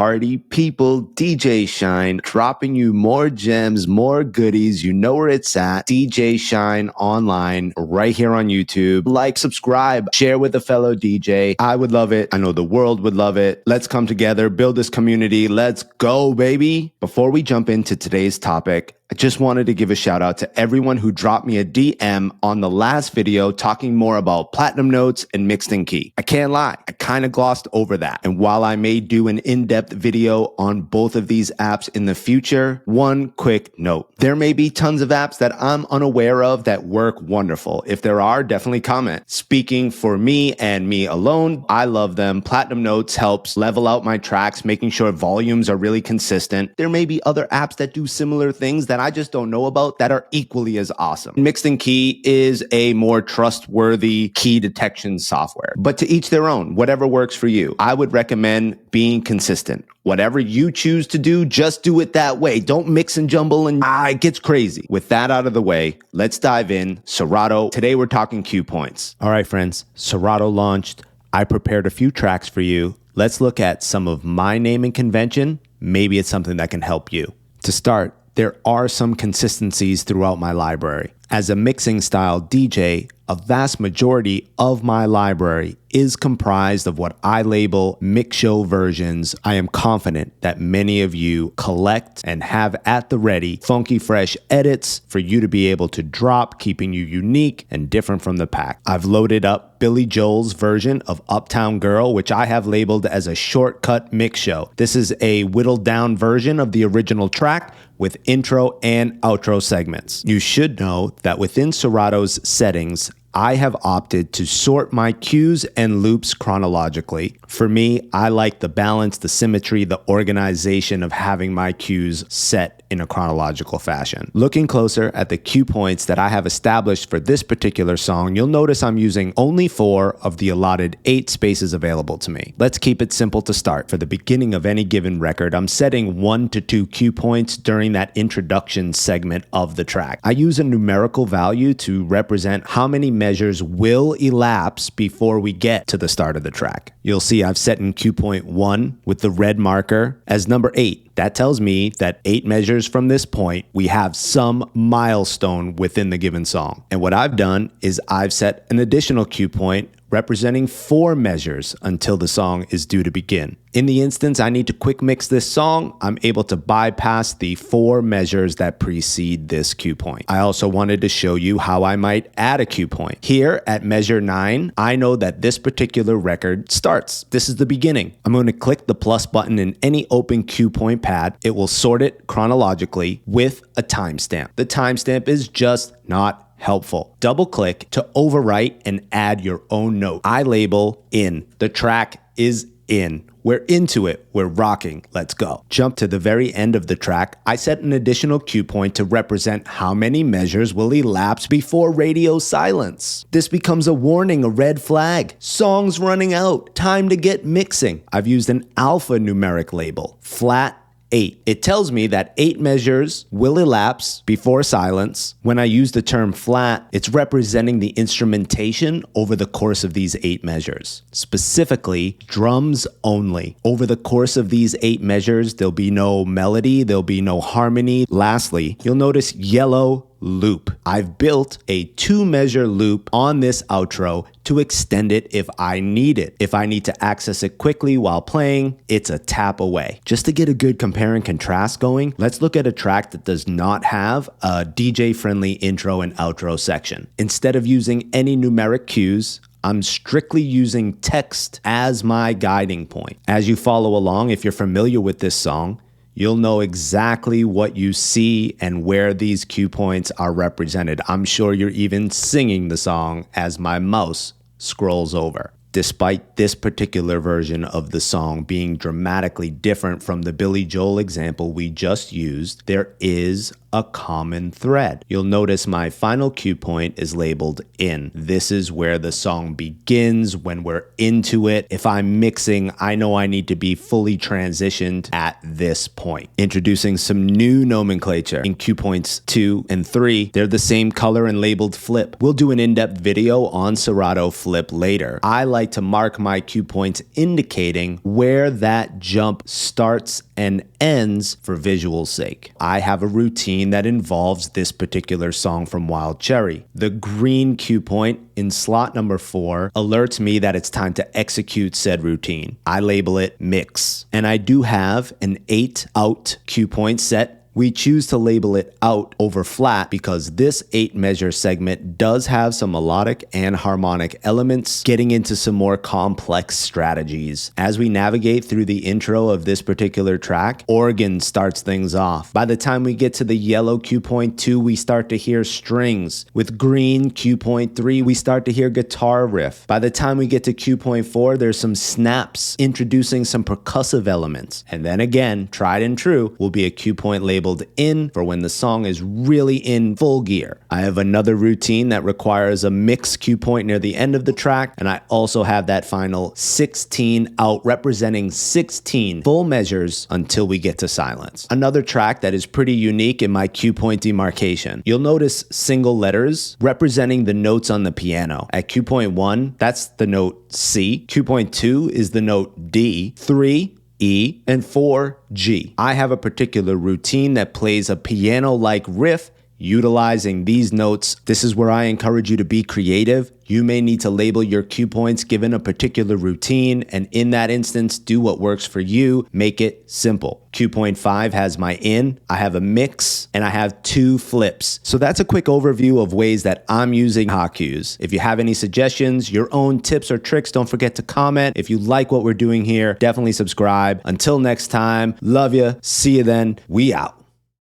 party people, DJ Shyne, dropping you more gems, more goodies. You know where it's at. DJ Shyne online, right here on YouTube. Like, subscribe, share with a fellow DJ. I would love it. I know the world would love it. Let's come together, build this community. Let's go, baby. Before we jump into today's topic, I just wanted to give a shout out to everyone who dropped me a DM on the last video talking more about platinum notes and mixed in key. I can't lie, I kind of glossed over that. And while I may do an in-depth video on both of these apps in the future, one quick note. There may be tons of apps that I'm unaware of that work wonderful. If there are, definitely comment. Speaking for me and me alone, I love them. Platinum notes helps level out my tracks, making sure volumes are really consistent. There may be other apps that do similar things that I just don't know about that are equally as awesome. Mixed in Key is a more trustworthy key detection software, but to each their own, whatever works for you. I would recommend being consistent. Whatever you choose to do, just do it that way. Don't mix and jumble and it gets crazy. With that out of the way, let's dive in. Serato. Today we're talking cue points. All right, friends, Serato launched. I prepared a few tracks for you. Let's look at some of my naming convention. Maybe it's something that can help you. To start, there are some consistencies throughout my library. As a mixing style DJ, a vast majority of my library is comprised of what I label mix show versions. I am confident that many of you collect and have at the ready funky fresh edits for you to be able to drop, keeping you unique and different from the pack. I've loaded up Billy Joel's version of Uptown Girl, which I have labeled as a shortcut mix show. This is a whittled down version of the original track with intro and outro segments. You should know that within Serato's settings, I have opted to sort my cues and loops chronologically. For me, I like the balance, the symmetry, the organization of having my cues set in a chronological fashion. Looking closer at the cue points that I have established for this particular song, you'll notice I'm using only 4 of the allotted 8 spaces available to me. Let's keep it simple to start. For the beginning of any given record, I'm setting 1 to 2 cue points during that introduction segment of the track. I use a numerical value to represent how many measures will elapse before we get to the start of the track. You'll see I've set in cue point 1 with the red marker as number 8. That tells me that 8 measures from this point, we have some milestone within the given song. And what I've done is I've set an additional cue point representing 4 measures until the song is due to begin. In the instance I need to quick mix this song, I'm able to bypass the 4 measures that precede this cue point. I also wanted to show you how I might add a cue point. Here at measure 9, I know that this particular record starts. This is the beginning. I'm going to click the plus button in any open cue point pad. It will sort it chronologically with a timestamp. The timestamp is just not helpful. Double click to overwrite and add your own note. I label in. The track is in. We're into it. We're rocking. Let's go. Jump to the very end of the track. I set an additional cue point to represent how many measures will elapse before radio silence. This becomes a warning, a red flag. Song's running out. Time to get mixing. I've used an alpha numeric label. Flat 8. It tells me that 8 measures will elapse before silence. When I use the term flat, it's representing the instrumentation over the course of these 8 measures. Specifically, drums only. Over the course of these 8 measures, there'll be no melody, there'll be no harmony. Lastly, you'll notice yellow loop. I've built a 2-measure loop on this outro to extend it if I need it. If I need to access it quickly while playing, it's a tap away. Just to get a good compare and contrast going, let's look at a track that does not have a DJ-friendly intro and outro section. Instead of using any numeric cues, I'm strictly using text as my guiding point. As you follow along, if you're familiar with this song, you'll know exactly what you see and where these cue points are represented. I'm sure you're even singing the song as my mouse scrolls over. Despite this particular version of the song being dramatically different from the Billy Joel example we just used, there is a common thread. You'll notice my final cue point is labeled in. This is where the song begins, when we're into it. If I'm mixing, I know I need to be fully transitioned at this point. Introducing some new nomenclature. In cue points 2 and 3, they're the same color and labeled flip. We'll do an in-depth video on Serato flip later. I like to mark my cue points indicating where that jump starts and ends for visual sake. I have a routine that involves this particular song from Wild Cherry. The green cue point in slot number 4 alerts me that it's time to execute said routine. I label it mix, and I do have an 8 out cue point set. We choose to label it out over flat because this 8 measure segment does have some melodic and harmonic elements, getting into some more complex strategies. As we navigate through the intro of this particular track, organ starts things off. By the time we get to the yellow cue point 2, we start to hear strings. With green cue point 3, we start to hear guitar riff. By the time we get to cue point 4, there's some snaps introducing some percussive elements. And then again, tried and true, will be a cue point labeled in for when the song is really in full gear. I have another routine that requires a mix cue point near the end of the track, and I also have that final 16 out representing 16 full measures until we get to silence. Another track that is pretty unique in my cue point demarcation. You'll notice single letters representing the notes on the piano. At cue point 1, that's the note C. Cue point 2 is the note D. 3, E, and 4, G. I have a particular routine that plays a piano-like riff utilizing these notes. This is where I encourage you to be creative. You may need to label your cue points given a particular routine, and in that instance, do what works for you. Make it simple. Cue point 5 has my in, I have a mix, and I have 2 flips. So that's a quick overview of ways that I'm using hot cues. If you have any suggestions, your own tips or tricks, don't forget to comment. If you like what we're doing here, definitely subscribe. Until next time, love ya. See you then. We out.